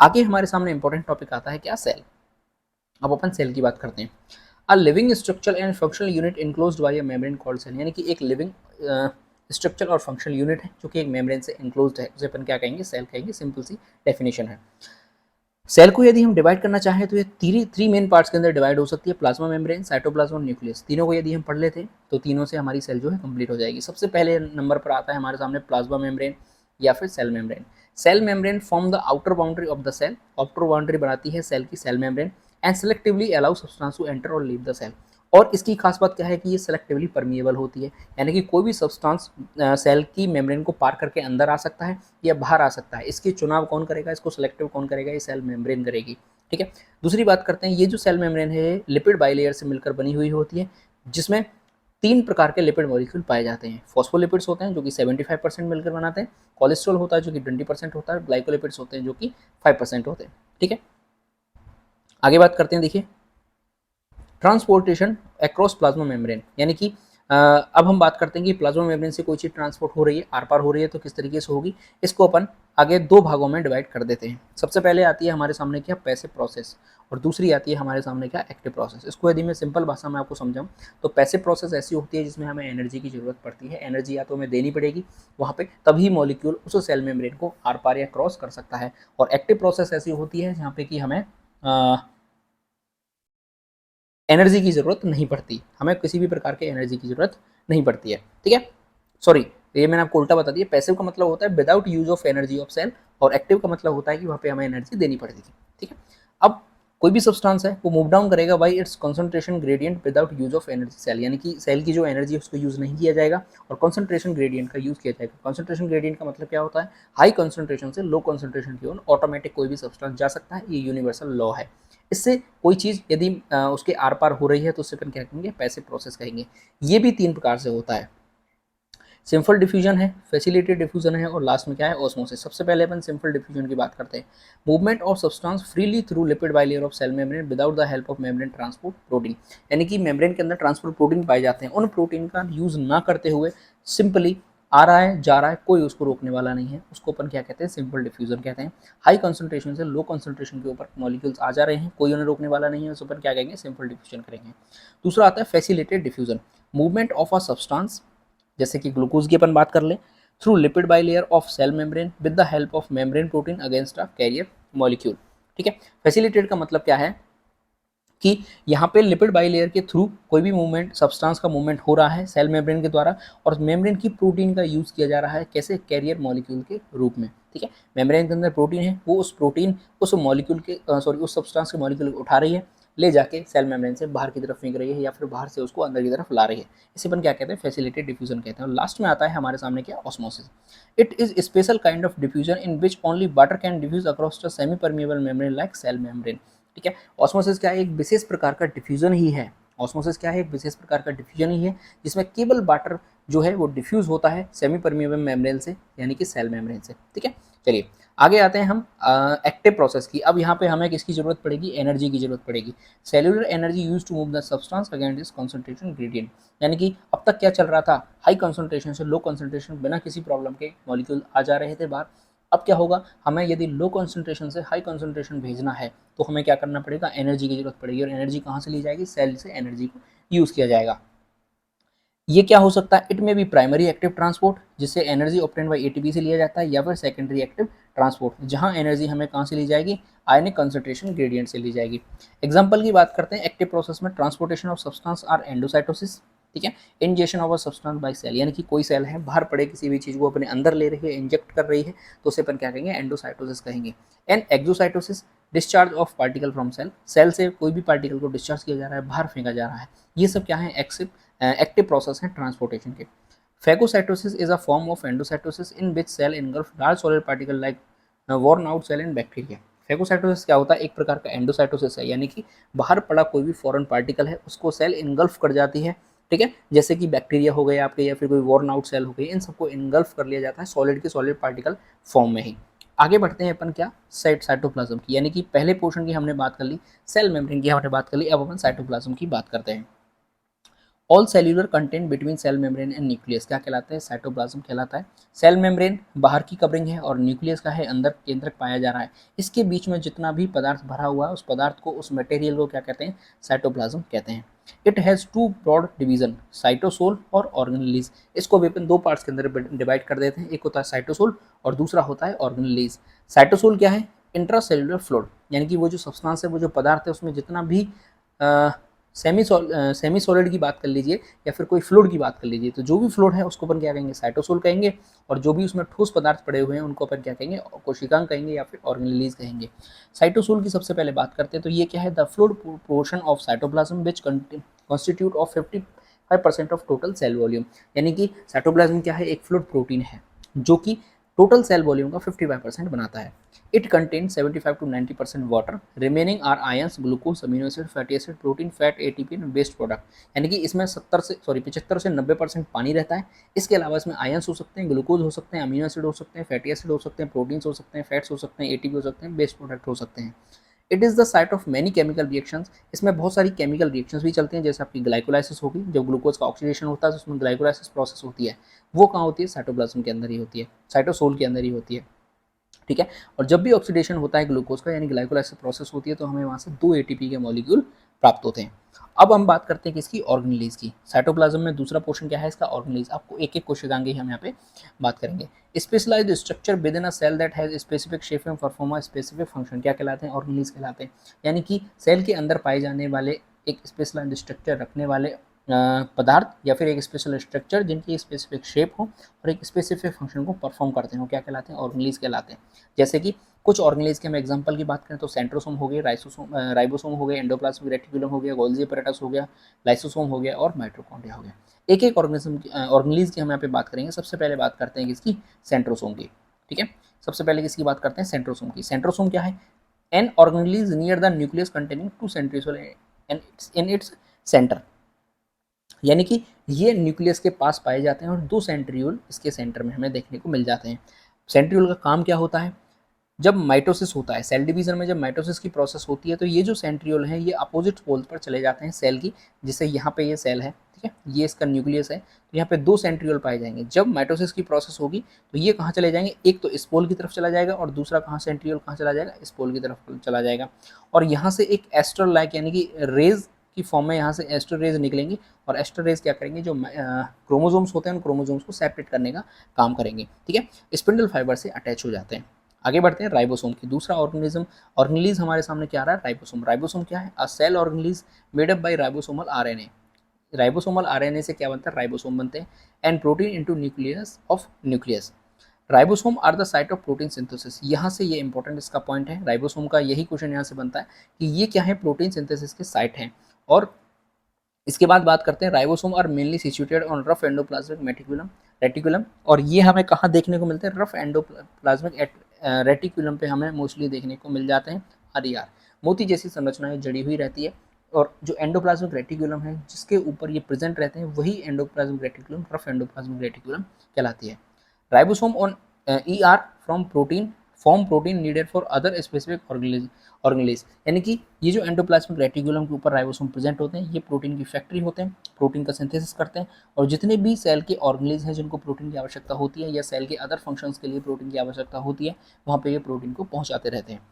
आगे हमारे सामने इंपॉर्टेंट टॉपिक आता है क्या, सेल। अब अपन सेल की बात करते हैं। A living structure and functional unit enclosed by a membrane called cell, यानी कि एक लिविंग स्ट्रक्चर और फंक्शनल यूनिट है जो कि एक मेम्ब्रेन से इनक्लोज्ड है, उसे अपन क्या कहेंगे, सेल कहेंगे। सिंपल सी डेफिनेशन है। सेल को यदि हम डिवाइड करना चाहें तो ये थ्री मेन पार्ट्स के अंदर डिवाइड हो सकती है, प्लाज्मा मेम्ब्रेन, साइटोप्लाज्म और न्यूक्लियस। तीनों को यदि हम पढ़ लेते तो तीनों से हमारी सेल जो है कंप्लीट हो जाएगी। सबसे पहले नंबर पर आता है हमारे सामने प्लाज्मा मेम्ब्रेन या फिर cell membrane. Cell membrane form the outer boundary of the cell, outer boundary बनाती है सेल की cell membrane, and selectively allow substance to enter और लीव द सेल। और इसकी खास बात क्या है कि ये सेलेक्टिवली परमिएबल होती है, यानी कि कोई भी सब्सटेंस सेल की मेम्ब्रेन को पार करके अंदर आ सकता है या बाहर आ सकता है। इसकी चुनाव कौन करेगा, इसको सेलेक्टिव कौन करेगा, ये सेल मेम्ब्रेन करेगी। ठीक है। दूसरी बात करते हैं, ये जो सेल मेम्ब्रेन है लिपिड बाइलेयर से मिलकर बनी हुई होती है, जिसमें तीन प्रकार के लिपिड मॉलिक्यूल पाए जाते हैं। फॉस्फोलिपिड्स होते हैं जो कि 75% मिलकर बनाते हैं, कोलेस्ट्रॉल होता है जो कि 20% होता है, ग्लाइकोलिपिड्स होते हैं जो कि 5% होते हैं। ठीक है। आगे बात करते हैं, देखिए ट्रांसपोर्टेशन अक्रॉस प्लाज्मा मेम्ब्रेन, यानी कि अब हम बात करते हैं कि प्लाज्मा मेम्ब्रेन से कोई चीज़ ट्रांसपोर्ट हो रही है, आर पार हो रही है, तो किस तरीके से होगी। इसको अपन आगे दो भागों में डिवाइड कर देते हैं। सबसे पहले आती है हमारे सामने क्या, पैसिव प्रोसेस, और दूसरी आती है हमारे सामने क्या, एक्टिव प्रोसेस। इसको यदि मैं सिंपल भाषा में आपको समझाऊं तो पैसिव प्रोसेस ऐसी होती है जिसमें हमें एनर्जी की जरूरत पड़ती है, एनर्जी या तो हमें देनी पड़ेगी वहाँ पे, तभी मॉलिक्यूल उस सेल मेम्ब्रेन को आर पार या क्रॉस कर सकता है। और एक्टिव प्रोसेस ऐसी होती है जहाँ पे कि हमें एनर्जी की ज़रूरत नहीं पड़ती, हमें किसी भी प्रकार के एनर्जी की ज़रूरत नहीं पड़ती है। ठीक है, सॉरी ये मैंने आपको उल्टा बता दिया। पैसिव का मतलब होता है without use of energy of cell, और एक्टिव का मतलब होता है कि वहाँ पे हमें एनर्जी देनी पड़ेगी। ठीक है। अब कोई भी सब्सटेंस है वो मूव डाउन करेगा by its concentration gradient without use of energy cell, यानी कि सेल की जो एनर्जी है उसको यूज नहीं किया जाएगा और कंसंट्रेशन ग्रेडियंट का यूज किया जाएगा। कंसंट्रेशन ग्रेडियंट का मतलब क्या होता है, हाई कंसंट्रेशन से लो कंसंट्रेशन की ओर ऑटोमेटिक कोई भी सब्सटेंस जा सकता है, ये यूनिवर्सल लॉ है। इससे कोई चीज़ यदि उसके आर पार हो रही है तो उससे अपन क्या कहेंगे, पैसिव प्रोसेस कहेंगे। ये भी तीन प्रकार से होता है, सिंपल डिफ्यूजन है, फैसिलिटेटेड डिफ्यूजन है, और लास्ट में क्या है, ऑस्मोसिस। सबसे पहले अपन सिंपल डिफ्यूजन की बात करते हैं। Movement of substance freely through lipid bilayer of cell membrane without the help of membrane transport protein, यानी कि मेम्ब्रेन के अंदर ट्रांसपोर्ट प्रोटीन पाए जाते हैं, उन प्रोटीन का यूज ना करते हुए सिंपली आ रहा है जा रहा है, कोई उसको रोकने वाला नहीं है, उसको अपन क्या कहते हैं, सिंपल डिफ्यूजन कहते हैं। हाई कंसंट्रेशन से लो कंसंट्रेशन के ऊपर मॉलिक्यूल्स आ जा रहे हैं, कोई उन्हें रोकने वाला नहीं है, उसको अपन क्या कहेंगे, सिंपल डिफ्यूजन करेंगे। दूसरा आता है facilitated diffusion, movement of a substance, जैसे कि ग्लूकोज की अपन बात कर ले, through lipid bilayer of cell membrane with the help of membrane protein against a carrier molecule. ठीक है। फैसिलिटेट का मतलब क्या है कि यहाँ पे लिपिड बाइलेयर के थ्रू कोई भी मूवमेंट, सब्सटेंस का मूवमेंट हो रहा है सेल मेम्ब्रेन के द्वारा, और मेम्ब्रेन की प्रोटीन का यूज किया जा रहा है, कैसे, कैरियर मॉलिक्यूल के रूप में। ठीक है। मेम्ब्रेन के अंदर प्रोटीन है, वो उस प्रोटीन उस मॉलिक्यूल के सॉरी उस सब्सटेंस के मॉलिक्यूल को उठा रही है, ले जाके सेल मेम्ब्रेन से बाहर की तरफ फेंक रही है, या फिर बाहर से उसको अंदर की तरफ ला रही है। इसे अपन क्या कहते हैं, फैसिलिटेटेड डिफ्यूजन कहते हैं। और लास्ट में आता है हमारे सामने क्या, osmosis. It is special kind of diffusion in which only water can diffuse across the semi permeable membrane like cell membrane. ठीक है। ऑस्मोसिस क्या है, एक विशेष प्रकार का डिफ्यूजन ही है। ऑस्मोसिस क्या है, एक विशेष प्रकार का डिफ्यूजन ही है जिसमें केवल वाटर जो है वो डिफ्यूज होता है सेमी परमिएबल मेम्ब्रेन से, यानी कि सेल मेम्ब्रेन से। ठीक है। चलिए आगे आते हैं हम एक्टिव प्रोसेस की। अब यहाँ पे हमें किसकी जरूरत पड़ेगी, एनर्जी की जरूरत पड़ेगी। Cellular energy use to move the substance against this concentration gradient, यानी कि अब तक क्या चल रहा था, हाई कंसंट्रेशन से लो कंसंट्रेशन बिना किसी प्रॉब्लम के मॉलिक्यूल आ जा रहे थे बाहर। अब क्या होगा, हमें यदि लो कंसंट्रेशन से हाई कंसंट्रेशन भेजना है तो हमें क्या करना पड़ेगा, एनर्जी की जरूरत पड़ेगी। और एनर्जी कहाँ से ली जाएगी, सेल से एनर्जी को यूज किया जाएगा। ये क्या हो सकता है, इट में भी प्राइमरी एक्टिव ट्रांसपोर्ट, जिससे एनर्जी ऑब्टेन बाय एटीपी से लिया जाता है, या फिर सेकेंडरी एक्टिव ट्रांसपोर्ट, जहां एनर्जी हमें कहां से ली जाएगी, आयनिक कंसंट्रेशन ग्रेडियंट से ली जाएगी। एग्जांपल की बात करते हैं, एक्टिव प्रोसेस में transportation of substance are endocytosis. ठीक है। Injection of a substance by cell, यानी कि कोई सेल है बाहर पड़े किसी भी चीज को अपने अंदर ले रही है, इंजेक्ट कर रही है, तो उसे अपन क्या कहेंगे, एंडोसाइटोसिस कहेंगे। And exocytosis, discharge of particle from cell, cell से कोई भी पार्टिकल को डिस्चार्ज किया जा रहा है, बाहर फेंका जा रहा है। ये सब क्या है, एक्टिव प्रोसेस है ट्रांसपोर्टेशन के। Phagocytosis is a form of endocytosis in which cell engulf large solid particle like worn out cell in bacteria। Phagocytosis क्या होता है, एक प्रकार का एंडोसाइटोसिस है, यानी कि बाहर पड़ा कोई भी फॉरेन पार्टिकल है उसको सेल इनगल्फ कर जाती है। ठीक है। जैसे कि बैक्टीरिया हो गए आपके, या फिर कोई वॉर्न आउट सेल हो गई, इन सबको इनगल्फ कर लिया जाता है सॉलिड के सॉलिड पार्टिकल फॉर्म में ही। आगे बढ़ते हैं अपन क्या, साइटोप्लाज्म की, यानी कि पहले पोर्शन की हमने बात कर ली, सेल मेम्ब्रेन की हमने बात कर ली, अब अपन साइटोप्लाज्म की बात करते हैं। All cellular content between cell membrane and nucleus क्या कहलाता है, साइटोप्लाज्म कहलाता है। सेल मेम्ब्रेन बाहर की कवरिंग है और न्यूक्लियस का है अंदर केंद्रक पाया जा रहा है। इसके बीच में जितना भी पदार्थ भरा हुआ है उस पदार्थ को, उस मटेरियल को क्या कहते हैं, साइटोप्लाज्म कहते हैं। It has two broad division, cytosol और ऑर्गेनेलिज। इसको भी अपन दो पार्ट्स के अंदर डिवाइड कर देते हैं, एक होता है साइटोसोल और दूसरा होता है ऑर्गेनेलिज। साइटोसोल क्या है, इंट्रासेल्युलर फ्लूइड, यानी कि वो जो सब्सटेंस है, वो जो पदार्थ है, उसमें जितना भी सेमी सॉलिड की बात कर लीजिए या फिर कोई फ्लूइड की बात कर लीजिए, तो जो भी फ्लूइड है उसको अपन क्या कहेंगे, साइटोसोल कहेंगे। और जो भी उसमें ठोस पदार्थ पड़े हुए हैं उनको अपन क्या कहेंगे, कोशिकांग कहेंगे या फिर ऑर्गेनेलिज कहेंगे। साइटोसोल की सबसे पहले बात करते हैं, तो ये क्या है, the fluid portion of cytoplasm which constitute of 55% of total sale volume. यानी कि साइटोप्लाज्म क्या है, एक फ्लूइड प्रोटीन है जो कि टोटल सेल वॉल्यूम का 55% बनाता है। It contain 75 to 90% water, remaining are ions, glucose, amino acid, fatty acid, protein, fat, ATP and waste product. यानी कि इसमें 75 से 90% पानी रहता है। इसके अलावा इसमें आयंस हो सकते हैं, ग्लूकोज हो सकते हैं, अमीनो एसिड हो सकते हैं, फैटी एसिड हो सकते हैं, प्रोटीन्स हो सकते हैं, फैट्स हो सकते हैं, एटीपी हो सकते हैं, वेस्ट प्रोडक्ट हो सकते हैं। It is the site of many chemical reactions. इसमें बहुत सारी केमिकल रिएक्शंस भी चलती हैं, जैसे आपकी ग्लाइकोलाइसिस होगी, जब ग्लूकोज का ऑक्सीडेशन होता है तो उसमें ग्लाइकोलाइसिस प्रोसेस होती है, वो कहाँ होती है, साइटोप्लाज्म के अंदर ही होती है, साइटोसोल के अंदर ही होती है। ठीक है। और जब भी ऑक्सीडेशन होता है ग्लूकोज का, यानी ग्लाइकोलाइसिस प्रोसेस होती है, तो हमें वहाँ से 2 एटीपी के मॉलिक्यूल प्राप्त होते हैं। अब हम बात करते हैं किसकी, ऑर्गेनेलिज की। साइटोप्लाज्म में दूसरा पोर्शन क्या है इसका, ऑर्गेनेलिज। आपको एक एक कोशिकांग हम यहाँ पे बात करेंगे। Specialized structure within a cell that has specific shape and perform a specific function क्या कहलाते हैं, ऑर्गेनेलिज कहलाते हैं। यानी कि सेल के अंदर पाए जाने वाले एक स्पेशलाइज्ड स्ट्रक्चर रखने वाले पदार्थ या फिर एक स्पेशल स्ट्रक्चर जिनकी स्पेसिफिक शेप हो और एक स्पेसिफिक फंक्शन को परफॉर्म करते हैं, वो क्या कहलाते हैं, ऑर्गेनेलिज कहलाते हैं। जैसे कि कुछ ऑर्गेनेलिज के हम एग्जांपल की बात करें तो सेंट्रोसोम हो गए, राइबोसोम हो गए, एंडोप्लाज्मिक रेटिकुलम हो गया, गोल्जी अपैरेटस हो गया, लाइसोसोम हो गया और माइटोकॉन्ड्रिया हो गया। एक एक ऑर्गेनेलिज की हम यहाँ पे बात करेंगे। सबसे पहले बात करते हैं किसकी, सेंट्रोसोम की। ठीक है, सबसे पहले किसकी बात करते हैं, सेंट्रोसोम की। सेंट्रोसोम क्या है, an organelles near the nucleus containing two centriole in its centre. यानी कि ये न्यूक्लियस के पास पाए जाते हैं और 2 सेंट्रियोल इसके सेंटर में हमें देखने को मिल जाते हैं। सेंट्रियोल का काम क्या होता है, जब माइटोसिस होता है, सेल डिवीजन में जब माइटोसिस की प्रोसेस होती है, तो ये जो सेंट्रियोल हैं ये अपोजिट पोल पर चले जाते हैं सेल की। जैसे यहाँ पे ये सेल है, ठीक है, ये इसका न्यूक्लियस है, तो यहाँ पे 2 सेंट्रियोल पाए जाएंगे। जब माइटोसिस की प्रोसेस होगी तो ये कहाँ चले जाएंगे, एक तो इस पोल की तरफ चला जाएगा और दूसरा कहाँ, सेंट्रियोल कहाँ चला जाएगा, इस पोल की तरफ चला जाएगा। और यहाँ से एक एस्टर लाइक यानी कि रेज की फॉर्म में यहाँ से एस्टर रेज निकलेंगी और एस्टर रेज क्या करेंगे, जो क्रोमोजोम्स होते हैं उन क्रोमोजोम्स को सेपरेट करने का काम करेंगे। ठीक है, स्पिंडल फाइबर से अटैच हो जाते हैं। आगे बढ़ते हैं राइबोसोम की। दूसरा ऑर्गेनेलिज हमारे सामने क्या आ रहा है, राइबोसोम। राइबोसोम क्या है, a cell organelles made up by ribosomal RNA. Ribosomal RNA से क्या बनता है, राइबोसोम बनते हैं। And protein into nucleus of nucleus. Ribosome are the site of protein synthesis. यहाँ से ये इंपॉर्टेंट इसका पॉइंट है, राइबोसोम का यही क्वेश्चन यहाँ से बनता है कि ये क्या है, प्रोटीन सिंथेसिस के साइट हैं। और इसके बाद बात करते हैं, ribosome are mainly situated on rough endoplasmic reticulum. और ये हमें कहाँ देखने को मिलते हैं, रफ एंडोप्लाज्मिक रेटिकुलम पे हमें मोस्टली देखने को मिल जाते हैं। आर मोती जैसी संरचनाएं जड़ी हुई रहती है और जो एंडोप्लाज्मिक रेटिकुलम है जिसके ऊपर ये प्रेजेंट रहते हैं वही endoplasmic reticulum, rough endoplasmic reticulum कहलाती है। Ribosome on ER from protein form protein needed for other specific organelles. यानी कि ये जो एंडोप्लाज्मिक रेटिकुलम के ऊपर राइबोसोम प्रेजेंट होते हैं, ये प्रोटीन की फैक्ट्री होते हैं, प्रोटीन का सिंथेसिस करते हैं। और जितने भी सेल के ऑर्गेनेलिज हैं जिनको प्रोटीन की आवश्यकता होती है या सेल के अदर फंक्शंस के लिए प्रोटीन की आवश्यकता होती है, वहाँ पे ये प्रोटीन को पहुँचाते रहते हैं।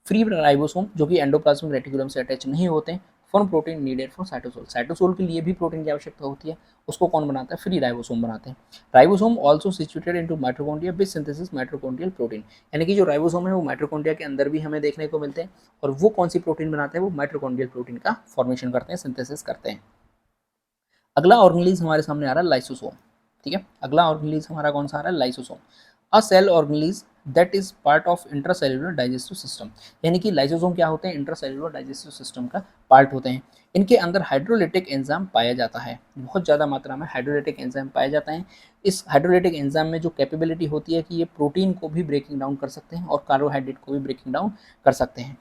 फ्री राइबोसोम जो कि एंडोप्लाज्मिक रेटिकुलम से अटैच नहीं होते हैं, form protein needed for cytosol. Cytosol के लिए भी प्रोटीन की आवश्यकता होती है, उसको कौन बनाता है, फ्री राइबोसोम बनाते हैं। Ribosome also situated into mitochondria with synthesis mitochondrial protein. यानी कि जो राइबोसोम है वो माइटोकॉन्ड्रिया के अंदर भी हमें देखने को मिलते हैं और वो कौन सी प्रोटीन बनाते हैं, वो माइटोकॉन्ड्रियल प्रोटीन का फॉर्मेशन करते हैं, सिंथेसिस करते हैं। अगला ऑर्गेनेलिज हमारे सामने आ रहा है लाइसोसोम। ठीक है, अगला ऑर्गेनेलिज हमारा कौन सा आ रहा है, lysosome. A cell organelles that is part of intracellular digestive system. यानी कि लाइसोसोम क्या होते हैं, इंट्रासेल्युलर डाइजेस्टिव सिस्टम का पार्ट होते हैं। इनके अंदर हाइड्रोलिटिक एंजाइम पाया जाता है, बहुत ज़्यादा मात्रा में हाइड्रोलिटिक एंजाइम पाया जाता है। इस हाइड्रोलिटिक एंजाइम में जो कैपेबिलिटी होती है कि ये प्रोटीन को भी ब्रेकिंग डाउन कर सकते हैं और कार्बोहाइड्रेट को भी ब्रेकिंग डाउन कर सकते हैं।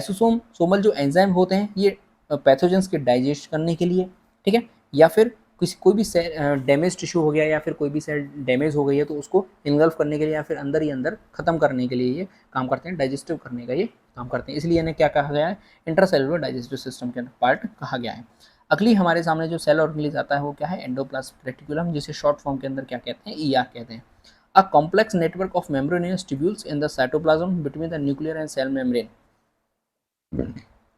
सोमल जो एंजाइम होते हैं ये पैथोजेंस के डाइजेस्ट करने के लिए, ठीक है, या फिर किसी कोई भी सेल डैमेज टिश्यू हो गया या फिर कोई भी सेल डैमेज हो गई है तो उसको इनगल्फ करने के लिए या फिर अंदर ही अंदर खत्म करने के लिए ये काम करते हैं, डाइजेस्टिव करने का ये काम करते हैं। इसलिए इन्हें क्या कहा गया है, इंट्रासेलुलर डाइजेस्टिव सिस्टम के पार्ट कहा गया है। अगली हमारे सामने जो सेल ऑर्गेनेल आता है वो क्या है, एंडोप्लाज्मिक रेटिकुलम, जिसे शॉर्ट फॉर्म के अंदर क्या कहते हैं, ईआर कहते हैं। A complex network of membranous tubules in the cytoplasm between the nuclear and cell membrane,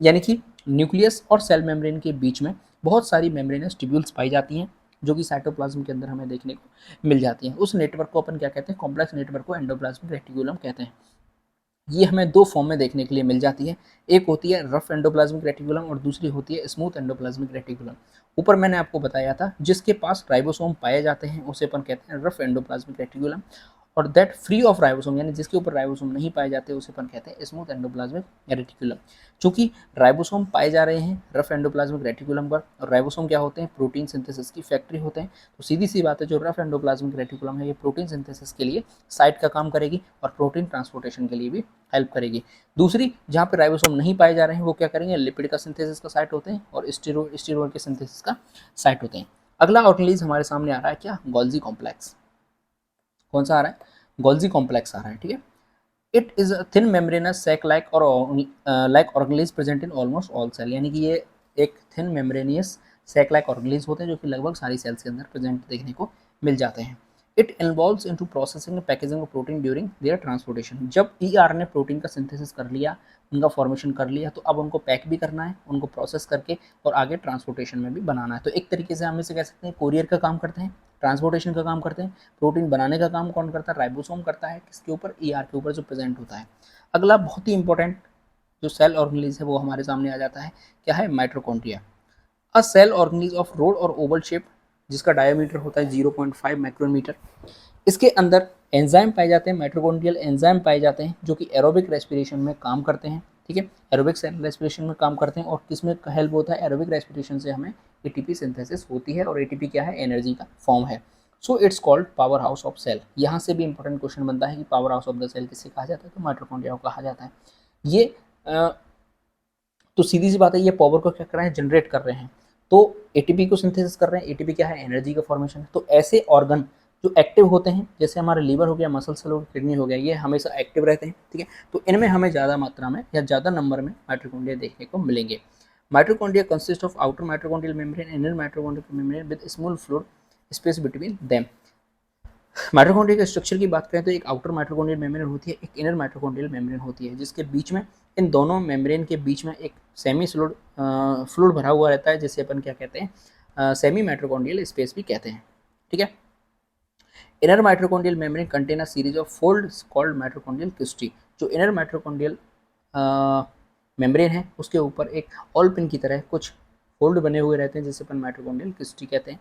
यानी कि न्यूक्लियस और सेल मेम्ब्रेन के बीच में बहुत सारी मेम्ब्रेनस ट्यूब्यूल्स पाई जाती हैं जो कि साइटोप्लाज्म के अंदर हमें देखने को मिल जाती हैं। उस नेटवर्क को अपन क्या कहते हैं, कॉम्प्लेक्स नेटवर्क को एंडोप्लाज्मिक रेटिकुलम कहते हैं। ये हमें दो फॉर्म में देखने के लिए मिल जाती है, एक होती है रफ एंडोप्लाज्मिक रेटिकुलम और दूसरी होती है स्मूथ एंडोप्लाज्मिक रेटिकुलम। ऊपर मैंने आपको बताया था जिसके पास राइबोसोम पाए जाते हैं उसे अपन कहते हैं रफ एंडोप्लाज्मिक रेटिकुलम, और दैट फ्री ऑफ राइबोसोम यानी जिसके ऊपर राइबोसोम नहीं पाए जाते उसे अपन कहते हैं स्मूथ एंडोप्लाज्मिक रेटिकुलम। चूंकि राइबोसोम पाए जा रहे हैं रफ एंडोप्लाज्मिक रेटिकुलम पर, और राइबोसोम क्या होते हैं, प्रोटीन सिंथेसिस की फैक्ट्री होते हैं, तो सीधी सी बात है जो रफ एंडोप्लाज्मिक रेटिकुलम है ये प्रोटीन सिंथेसिस के लिए साइट का काम करेगी और प्रोटीन ट्रांसपोर्टेशन के लिए भी हेल्प करेगी। दूसरी जहाँ पे राइबोसोम नहीं पाए जा रहे हैं वो क्या करेंगे, लिपिड का सिंथेसिस का साइट होते हैं और स्टीरोल के सिंथेसिस का साइट होते हैं। अगला ऑर्गेनेल हमारे सामने आ रहा है क्या, गोल्जी कॉम्प्लेक्स। कौन सा आ रहा है, गोल्जी कॉम्प्लेक्स आ रहा है, ठीक है। It is a thin membranous sac like और like organelles present in almost all cell, यानी कि ये एक thin membranous sac like organelles होते हैं जो कि लगभग सारी सेल्स के अंदर प्रेजेंट देखने को मिल जाते हैं। It involves into processing packaging of protein during their transportation. जब ईआर ने प्रोटीन का सिंथेसिस कर लिया, उनका फॉर्मेशन कर लिया, तो अब उनको पैक भी करना है, उनको प्रोसेस करके और आगे ट्रांसपोर्टेशन में भी बनाना है। तो एक तरीके से हम इसे कह सकते हैं कोरियर का काम करते हैं, ट्रांसपोर्टेशन का काम करते हैं। प्रोटीन बनाने का काम कौन करता है, राइबोसोम करता है, किसके ऊपर, ईआर के ऊपर जो प्रेजेंट होता है। अगला बहुत ही इंपॉर्टेंट जो सेल ऑर्गेनेल है वो हमारे सामने आ जाता है, क्या है, mitochondria. A cell organelle of rod और ओवल शेप जिसका डायमीटर होता है 0.5 माइक्रोमीटर। इसके अंदर एंजाइम पाए जाते हैं, माइटोकॉन्ड्रियल एंजाइम पाए जाते हैं जो कि एरोबिक रेस्पिरेशन में काम करते हैं, ठीक है, एरोबिक रेस्पिरेशन में काम करते हैं। और किसमें हेल्प होता है, एरोबिक रेस्पिरेशन से हमें एटीपी सिंथेसिस होती है, और एटीपी क्या है, एनर्जी का फॉर्म है। So it's called power house of cell. यहाँ से भी इंपॉर्टेंट क्वेश्चन बनता है कि power house of the cell किसे कहा जाता है, तो माइटोकॉन्ड्रिया को कहा जाता है। ये तो सीधी सी बात है, ये पावर को क्या कर रहे हैं, जनरेट कर रहे हैं, तो एटीपी को सिंथेसिस कर रहे हैं। एटीपी क्या है, एनर्जी का फॉर्मेशन है। तो ऐसे ऑर्गन जो एक्टिव होते हैं, जैसे हमारा लीवर हो गया, मसल सेल हो गया, किडनी हो गया, ये हमेशा एक्टिव रहते हैं, ठीक है। तो इनमें हमें ज़्यादा मात्रा में या ज़्यादा नंबर में माइटोकॉन्ड्रिया देखने को मिलेंगे। Mitochondria consist of outer mitochondrial membrane, inner mitochondrial membrane with small fluid space between them. Mitochondria के स्ट्रक्चर की बात करें तो एक आउटर माइटोकॉन्ड्रियल मेम्ब्रेन होती है, एक इनर माइटोकॉन्ड्रियल मेम्ब्रेन होती है, जिसके बीच में, इन दोनों मेम्ब्रेन के बीच में एक सेमी फ्लूइड भरा हुआ रहता है, जिसे अपन क्या कहते हैं, सेमी माइटोकॉन्ड्रियल स्पेस भी कहते हैं, ठीक है। Inner mitochondrial membrane contain a series of folds called mitochondrial cristae. जो इनर माइटोकॉन्ड्रियल मेम्ब्रेन है उसके ऊपर एक ऑल पिन की तरह कुछ फोल्ड बने हुए रहते हैं जिसे अपन माइटोकॉन्ड्रियल क्रिस्टी कहते हैं।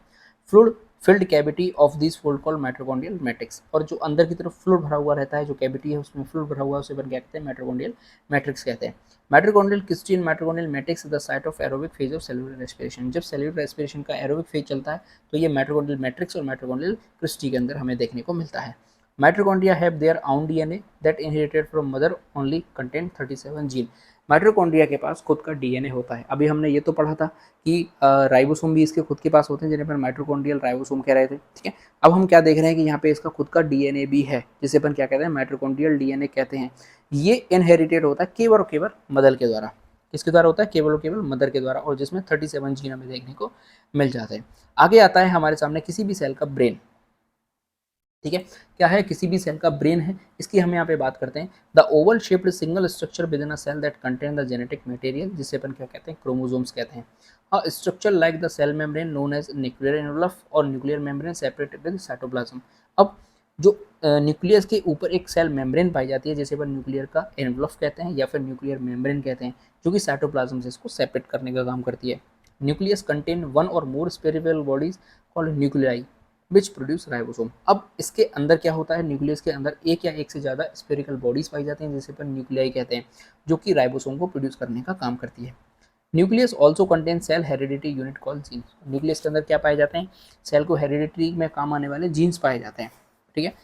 Fluid filled cavity of this fold called mitochondrial matrix. और जो अंदर की तरफ फ्लूइड भरा हुआ रहता है, जो कैविटी है उसमें फ्लूइड भरा हुआ है, उसे अपन क्या कहते हैं, माइटोकॉन्ड्रियल मैट्रिक्स कहते हैं। Mitochondrial cristae and mitochondrial matrix is the site of aerobic phase of cellular respiration. जब सेलुलर रेस्पिरेशन का एरोबिक फेज चलता है तो ये माइटोकॉन्ड्रियल मैट्रिक्स और माइटोकॉन्ड्रियल क्रिस्टी के अंदर हमें देखने को मिलता है। Mitochondria have their own DNA that inherited from mother only contain 37 gene. Mitochondria के पास खुद का डीएनए होता है। अभी हमने ये तो पढ़ा था कि राइबोसोम भी इसके खुद के पास होते हैं जिन्हें अपन माइटोकॉन्ड्रियल राइबोसोम कह रहे थे, ठीक है। अब हम क्या देख रहे हैं कि यहाँ पे इसका खुद का डीएनए भी है जिसे अपन क्या कहते हैं, माइटोकॉन्ड्रियल डीएनए कहते हैं। ये इनहेरिटेड होता है केवल और केवल मदर के द्वारा। किसके द्वारा होता है, केवल और केवल मदर के द्वारा, और जिसमें 37 जीन हमें देखने को मिल जाते हैं। आगे आता है हमारे सामने किसी भी सेल का ब्रेन, ठीक है। क्या है, किसी भी सेल का ब्रेन है, इसकी हम यहाँ पे बात करते हैं। The oval shaped single structure within a cell that contain the genetic material, जिसे अपन क्या कहते हैं, क्रोमोसोम्स कहते हैं। A structure like the cell membrane known as nuclear envelope और nuclear membrane separated with cytoplasm. अब जो न्यूक्लियस के ऊपर एक सेल मेम्ब्रेन पाई जाती है जिसे अपन न्यूक्लियर का एनवलप कहते हैं या फिर न्यूक्लियर मेम्ब्रेन कहते हैं, जो कि साइटोप्लाज्म से इसको सेपरेट करने का काम करती है। न्यूक्लियस कंटेन वन और more spherical bodies called nucleoli which produce ribosome. अब इसके अंदर क्या होता है, न्यूक्लियस के अंदर एक या एक से ज़्यादा स्पेरिकल बॉडीज पाई जाती हैं जिसे अपन न्यूक्लियाई कहते हैं, जो कि राइबोसोम को प्रोड्यूस करने का काम करती है। Nucleus also contain cell heredity unit called genes. Nucleus के अंदर क्या पाए जाते हैं, सेल को हेरिडिटी में काम आने वाले जीन्स पाए जाते हैं, ठीक है।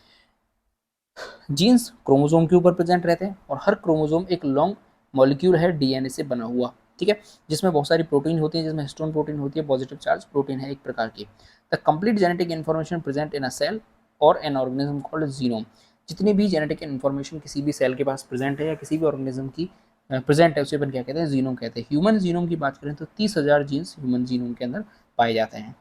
जीन्स क्रोमोसोम के ऊपर प्रेजेंट रहते हैं और हर क्रोमोसोम एक लॉन्ग मॉलिक्यूल है डीएनए से बना हुआ, ठीक है, जिसमें बहुत सारी प्रोटीन होती है, जिसमें हिस्टोन प्रोटीन होती है, पॉजिटिव चार्ज प्रोटीन है एक प्रकार की। The complete genetic information present in a cell और एन ऑर्गेनिज्म कॉल्ड जीनोम। जितनी भी जेनेटिक इन्फॉर्मेशन किसी भी सेल के पास प्रेजेंट है या किसी भी ऑर्गेनिज्म की प्रेजेंट है उसे अपन क्या कहते हैं, जीनोम कहते हैं। ह्यूमन जीनोम की बात करें तो 30,000 जीन्स ह्यूमन जीनोम के अंदर पाए जाते हैं।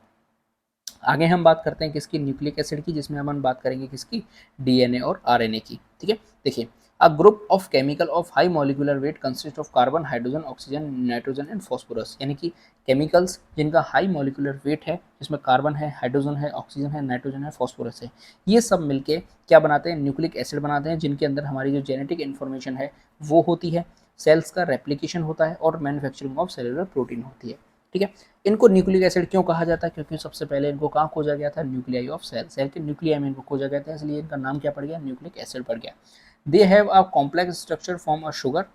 आगे हम बात करते हैं किसकी, न्यूक्लिक एसिड की, जिसमें हम बात करेंगे किसकी, डीएनए और आरएनए की। ठीक है, देखिए, a group of chemical of high molecular weight consist of carbon, hydrogen, oxygen, nitrogen and phosphorus, यानी कि केमिकल्स जिनका हाई मॉलिक्यूलर वेट है, जिसमें कार्बन है, हाइड्रोजन है, ऑक्सीजन है, नाइट्रोजन है, फॉस्फोरस है, ये सब मिलके क्या बनाते हैं, न्यूक्लिक एसिड बनाते हैं, जिनके अंदर हमारी जो जेनेटिक इन्फॉर्मेशन है वो होती है, सेल्स का रेप्लिकेशन होता है और मैन्युफैक्चरिंग ऑफ सेलुलर प्रोटीन होती है। ठीक है, इनको न्यूक्लिक एसिड क्यों कहा जाता है, क्योंकि सबसे पहले इनको कहाँ खोजा गया था, न्यूक्लियाई ऑफ सेल, सेल के न्यूक्लियाई में इनको खोजा गया था, इसलिए इनका नाम क्या पड़ गया, न्यूक्लिक एसिड पड़ गया। They have a complex structure from a sugar,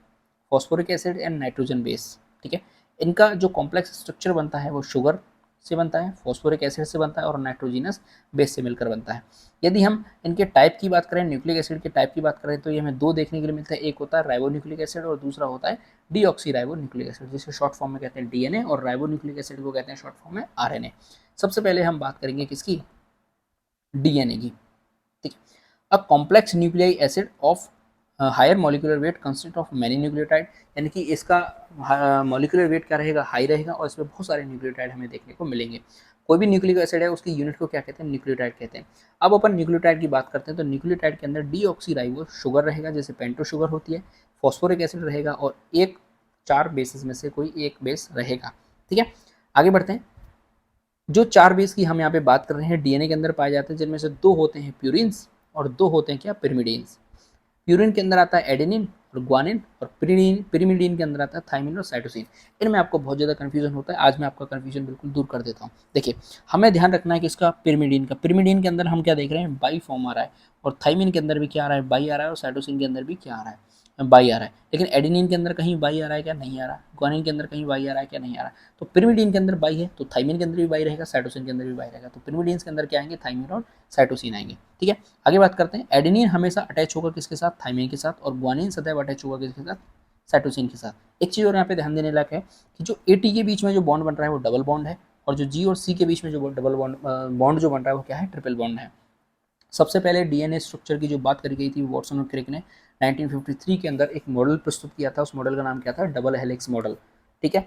phosphoric acid and nitrogen base. ठीक है, इनका जो कॉम्प्लेक्स स्ट्रक्चर बनता है वो शुगर से बनता है, फॉस्फोरिक एसिड से बनता है और नाइट्रोजिनस बेस से मिलकर बनता है। यदि हम इनके टाइप की बात करें, न्यूक्लिक एसिड के टाइप की बात करें, तो ये हमें दो देखने के लिए मिलता है, एक होता है राइबोन्यूक्लिक एसिड और दूसरा होता है डीऑक्सीराइबोन्यूक्लिक एसिड, जिसे शॉर्ट फॉर्म में कहते हैं डीएनए, और राइबोन्यूक्लिक एसिड को कहते हैं शॉर्ट फॉर्म में आरएनए। सबसे पहले हम बात करेंगे किसकी, डीएनए की। ठीक है, a complex nucleic acid of higher molecular weight consist of many nucleotide, यानी कि इसका मॉलिक्यूलर वेट क्या रहेगा, हाई रहेगा, और इसमें बहुत सारे न्यूक्लियोटाइड हमें देखने को मिलेंगे। कोई भी न्यूक्लिक एसिड है उसकी यूनिट को क्या कहते हैं, न्यूक्लियोटाइड कहते हैं। अब अपन न्यूक्लियोटाइड की बात करते हैं, तो न्यूक्लियोटाइड के अंदर डीऑक्सीराइबो शुगर रहेगा, जैसे पेंटो शुगर होती है, फॉस्फोरिक एसिड रहेगा, और एक 4 बेसिस में से कोई एक बेस रहेगा। ठीक है, आगे बढ़ते हैं। जो 4 बेस की हम यहाँ पे बात कर रहे हैं डीएनए के अंदर पाए जाते हैं, जिनमें से 2 होते हैं प्यूरिन्स और 2 होते हैं क्या, पिरिमिडीन्स। प्यूरिन के अंदर आता है एडेनिन और ग्वानिन, और पिरिमिडीन के अंदर आता है थाइमिन और साइटोसिन। इनमें आपको बहुत ज़्यादा कन्फ्यूजन होता है, आज मैं आपका कन्फ्यूजन बिल्कुल दूर कर देता हूँ। देखिए, हमें ध्यान रखना है कि इसका पिरिमिडीन का, पिरिमिडीन के अंदर हम क्या देख रहे हैं, बाई फॉर्म आ रहा है, और थाइमिन के अंदर भी क्या आ रहा है, बाई आ रहा है, और साइटोसिन के अंदर भी क्या आ रहा है, बाई आ रहा है। लेकिन एडेनिन के अंदर कहीं बाई आ रहा है क्या, नहीं आ रहा। ग्वानिन के अंदर कहीं बाई आ रहा है क्या, नहीं आ रहा। तो पिरिमिडीन के अंदर बाई है तो थाइमिन के अंदर भी बाई रहेगा, साइटोसिन के अंदर भी बाई रहेगा, तो पिरिमिडीन के अंदर क्या आएंगे, थाइमिन और साइटोसिन आएंगे। ठीक है, आगे बात करते हैं। एडेनिन हमेशा अटैच होगा किसके साथ, थाइमिन के साथ, और ग्वानिन सदैव अटैच होगा किसके साथ, साइटोसिन के साथ। एक चीज़ और यहाँ पे ध्यान देने लायक है कि जो एटी के बीच में जो बॉन्ड बन रहा है वो डबल बॉन्ड है, और जो जी और सी के बीच में जो डबल बॉन्ड जो बन रहा है वो क्या है, ट्रिपल बॉन्ड है। सबसे पहले डीएनए स्ट्रक्चर की जो बात करी गई थी वॉटसन और क्रिक ने 1953 के अंदर एक मॉडल प्रस्तुत किया था, उस मॉडल का नाम क्या था, डबल हेलिक्स मॉडल। ठीक है,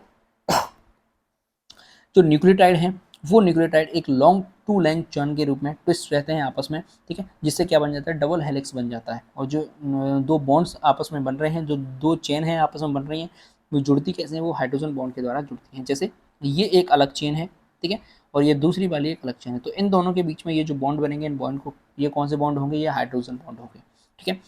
जो न्यूक्लियोटाइड हैं वो न्यूक्लियोटाइड एक लॉन्ग टू लेंथ चेन के रूप में ट्विस्ट रहते हैं आपस में। ठीक है, जिससे क्या बन जाता है, डबल हेलिक्स बन जाता है, और जो दो बॉन्ड्स आपस में बन रहे हैं, जो दो चेन हैं आपस में बन रही हैं, वो जुड़ती कैसे हैं, वो हाइड्रोजन बॉन्ड के द्वारा जुड़ती हैं। जैसे ये एक अलग चेन है, ठीक है, और ये दूसरी वाली एक अलग चेन है, तो इन दोनों के बीच में ये जो बॉन्ड बनेंगे, इन बॉन्ड को, ये कौन से बॉन्ड होंगे, ये हाइड्रोजन बॉन्ड होंगे। ठीक है,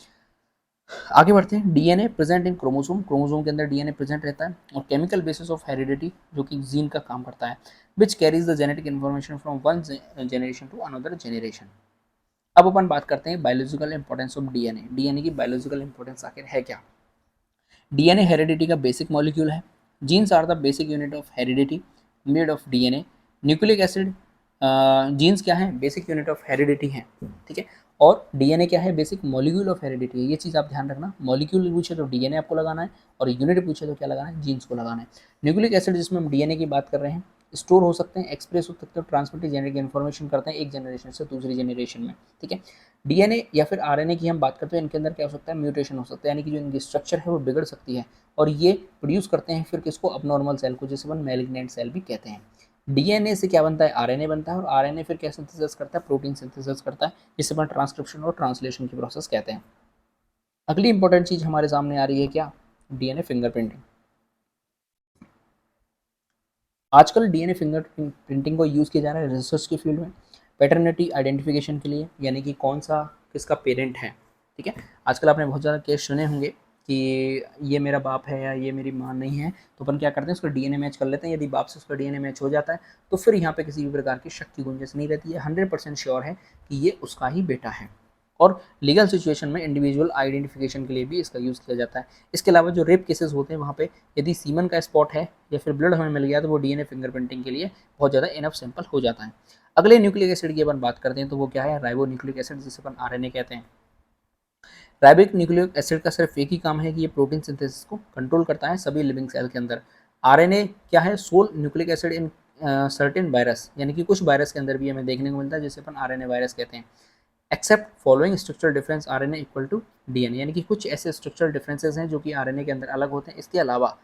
आगे बढ़ते हैं। डीएनए प्रेजेंट इन क्रोमोसोम, क्रोमोसोम के अंदर डीएनए प्रेजेंट रहता है, और केमिकल बेसिस ऑफ हेरिडिटी, जो कि जीन का काम करता है, which carries the genetic information from one generation to another generation. अब अपन बात करते हैं biological importance of DNA. DNA की बायोलॉजिकल इंपॉर्टेंस आखिर है क्या। डीएनए हेरिडिटी का बेसिक मॉलिक्यूल है। Genes are the basic unit of heredity made of DNA. Nucleic acid, genes क्या है, बेसिक यूनिट ऑफ हेरिडिटी है। ठीक है, और डीएनए क्या है, बेसिक मॉलिक्यूल ऑफ हेरिडिटी है। ये चीज़ आप ध्यान रखना, मॉलिक्यूल पूछे तो डीएनए आपको लगाना है, और यूनिट पूछे तो क्या लगाना है, जीन्स को लगाना है। न्यूक्लिक एसिड जिसमें हम डीएनए की बात कर रहे हैं, स्टोर हो सकते हैं, एक्सप्रेस हो सकते हैं, ट्रांसमिट जेनेटिक इन्फॉर्मेशन करते हैं एक जनरेशन से दूसरी जनरेशन में। ठीक है, डीएनए या फिर आरएनए की हम बात करते हैं, इनके अंदर क्या हो सकता है, म्यूटेशन हो सकता है, यानी कि जो इनकी स्ट्रक्चर है वो बिगड़ सकती है, और ये प्रोड्यूस करते हैं फिर किसको, अबनॉर्मल सेल को, जिसे अपन मैलिग्नेंट सेल भी कहते हैं। डीएनए से क्या बनता है, आरएनए बनता है, और आरएनए फिर क्या सिंथेसिस करता है, प्रोटीन सिंथेसिस करता है, जिसे अपन ट्रांसक्रिप्शन और ट्रांसलेशन की प्रोसेस कहते हैं। अगली इंपॉर्टेंट चीज हमारे सामने आ रही है क्या, डीएनए फिंगरप्रिंटिंग। आजकल डीएनए फिंगरप्रिंटिंग को यूज़ किया जा रहा है रिसर्च के फील्ड में, पैटर्निटी आइडेंटिफिकेशन के लिए, यानी कि कौन सा किसका पेरेंट है। ठीक है, आजकल आपने बहुत ज़्यादा केस सुने होंगे कि ये मेरा बाप है या ये मेरी माँ नहीं है, तो अपन क्या करते हैं, उसका डीएनए मैच कर लेते हैं। यदि बाप से उसका डीएनए मैच हो जाता है तो फिर यहाँ पे किसी भी प्रकार की शक की गुंजाइश नहीं रहती है, 100% श्योर है कि ये उसका ही बेटा है। और लीगल सिचुएशन में इंडिविजुअल आइडेंटिफिकेशन के लिए भी इसका यूज़ किया जाता है। इसके अलावा जो रेप केसेस होते हैं वहाँ पे यदि सीमन का स्पॉट है या फिर ब्लड हमें मिल गया, तो वो डीएनए फिंगरप्रिंटिंग के लिए बहुत ज़्यादा इनफ सिंपल हो जाता है। अगले न्यूक्लिक एसिड की अपन बात करते हैं, तो वो क्या है, राइबो न्यूक्लिक एसिड, जिसे अपन आरएनए कहते हैं। राइबिक न्यूक्लिक एसिड का सिर्फ एक ही काम है कि ये प्रोटीन सिंथेसिस को कंट्रोल करता है सभी लिविंग सेल के अंदर। आरएनए क्या है, sole nucleic acid in certain virus, यानी कि कुछ वायरस के अंदर भी हमें देखने को मिलता है, जिसे अपन आरएनए वायरस कहते हैं। Except following structural difference RNA equal to DNA, यानी कि कुछ ऐसे स्ट्रक्चरल डिफरेंसेस हैं जो कि आरएनए के अंदर अलग होते हैं, इसके अलावा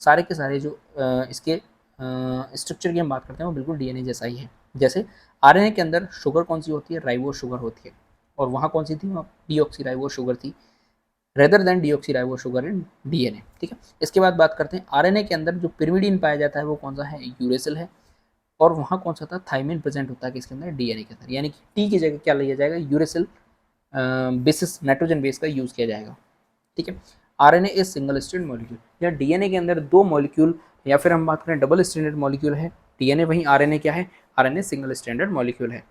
सारे के सारे जो इसके स्ट्रक्चर की हम बात करते हैं वो बिल्कुल डीएनए जैसा ही है। जैसे आरएनए के अंदर शुगर कौन सी होती है, राइबो शुगर होती है, और वहाँ कौन सी थी, डीऑक्सी शुगर थी, rather than deoxy sugar in DNA. ठीक है, इसके बाद बात करते हैं आरएनए के अंदर जो पिरिमिडीन पाया जाता है वो कौन सा है, यूरेसिल है, और वहाँ कौन सा था, थाइमिन प्रेजेंट होता है किसके अंदर, डीएनए के अंदर, यानी कि टी की जगह क्या लिया जाएगा, यूरेसिल बेसिस नाइट्रोजन बेस का यूज किया जाएगा। ठीक है, RNA is single strand molecule, या डीएनए के अंदर दो मॉलिक्यूल, या फिर हम बात करें डबल स्ट्रैंडेड मॉलिक्यूल है डीएनए, वहीं आरएनए क्या है, आरएनए सिंगल स्ट्रैंडेड मॉलिक्यूल है।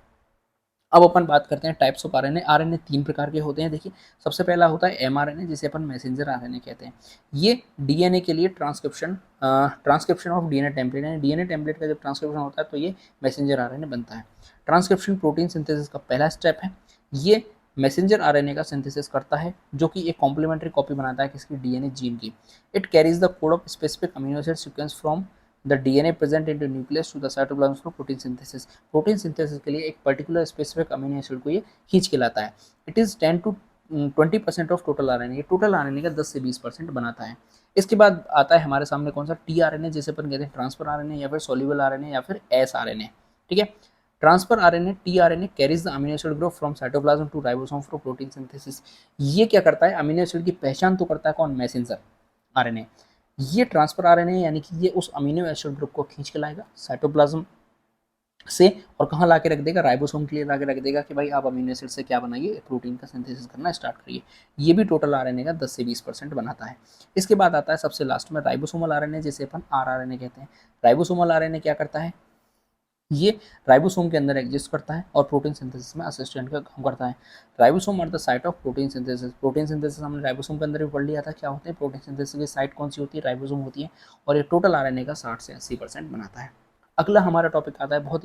अब अपन बात करते हैं टाइप्स ऑफ आरएनए। आरएनए तीन प्रकार के होते हैं। देखिए, सबसे पहला होता है एमआरएनए, जिसे अपन मैसेंजर आरएनए कहते हैं। ये डीएनए के लिए ट्रांसक्रिप्शन ऑफ डीएनए टेम्पलेट, यानी डीएनए टेम्पलेट का जब ट्रांसक्रिप्शन होता है तो ये मैसेंजर आरएनए बनता है। ट्रांसक्रिप्शन प्रोटीन सिंथेसिस का पहला स्टेप है। ये मैसेंजर आरएनए का सिंथेसिस करता है, जो कि एक कॉम्प्लीमेंट्री कॉपी बनाता है किसकी, डीएनए जीन की। It carries the code of specific amino acid sequence from the DNA present in nucleus to the cytoplasm for protein synthesis. Protein synthesis के लिए एक पर्टिकुलर स्पेसिफिक अमीनो एसिड को ये खींच के लाता है। It is 10 to 20% of total RNA, ये टोटल आरएनए का 10 से 20% बनाता है। इसके बाद आता है हमारे सामने कौन सा, टी आरएनए, जिसे अपन कहते हैं ट्रांसफर आरएनए, या फिर सोल्यूबल आरएनए, या फिर एस आरएनए। ठीक है, transfer RNA, T RNA carries the amino acid group from cytoplasm to ribosome for protein synthesis. ये क्या करता है, अमीनो एसिड की पहचान तो करता है कौन, मैसेंजर आरएनए। ये ट्रांसफर आरएनए, यानी कि ये उस अमीनो एसिड ग्रुप को खींच के लाएगा साइटोप्लाज्म से, और कहाँ ला के रख देगा, राइबोसोम के लिए ला के रख देगा कि भाई आप अमीनो एसिड से क्या बनाइए, प्रोटीन का सिंथेसिस करना स्टार्ट करिए। ये भी टोटल आरएनए का 10 से 20% बनाता है। इसके बाद आता है सबसे लास्ट में राइबोसोमल आरएनए, जिसे अपन आरआरएनए कहते हैं। राइबोसोमल आरएनए क्या करता है, ये राइबोसोम के अंदर एग्जिस्ट करता है और प्रोटीन सिंथेसिस में असिस्टेंट का काम करता है। Ribosome are the site of protein synthesis. Protein synthesis हमने राइबोसोम के अंदर भी पढ़ लिया था, क्या होते हैं प्रोटीन सिंथेसिस की साइट कौन सी होती है, राइबोसोम होती है, और ये टोटल आरएनए का 60 से 80% बनाता है। अगला हमारा टॉपिक आता है बहुत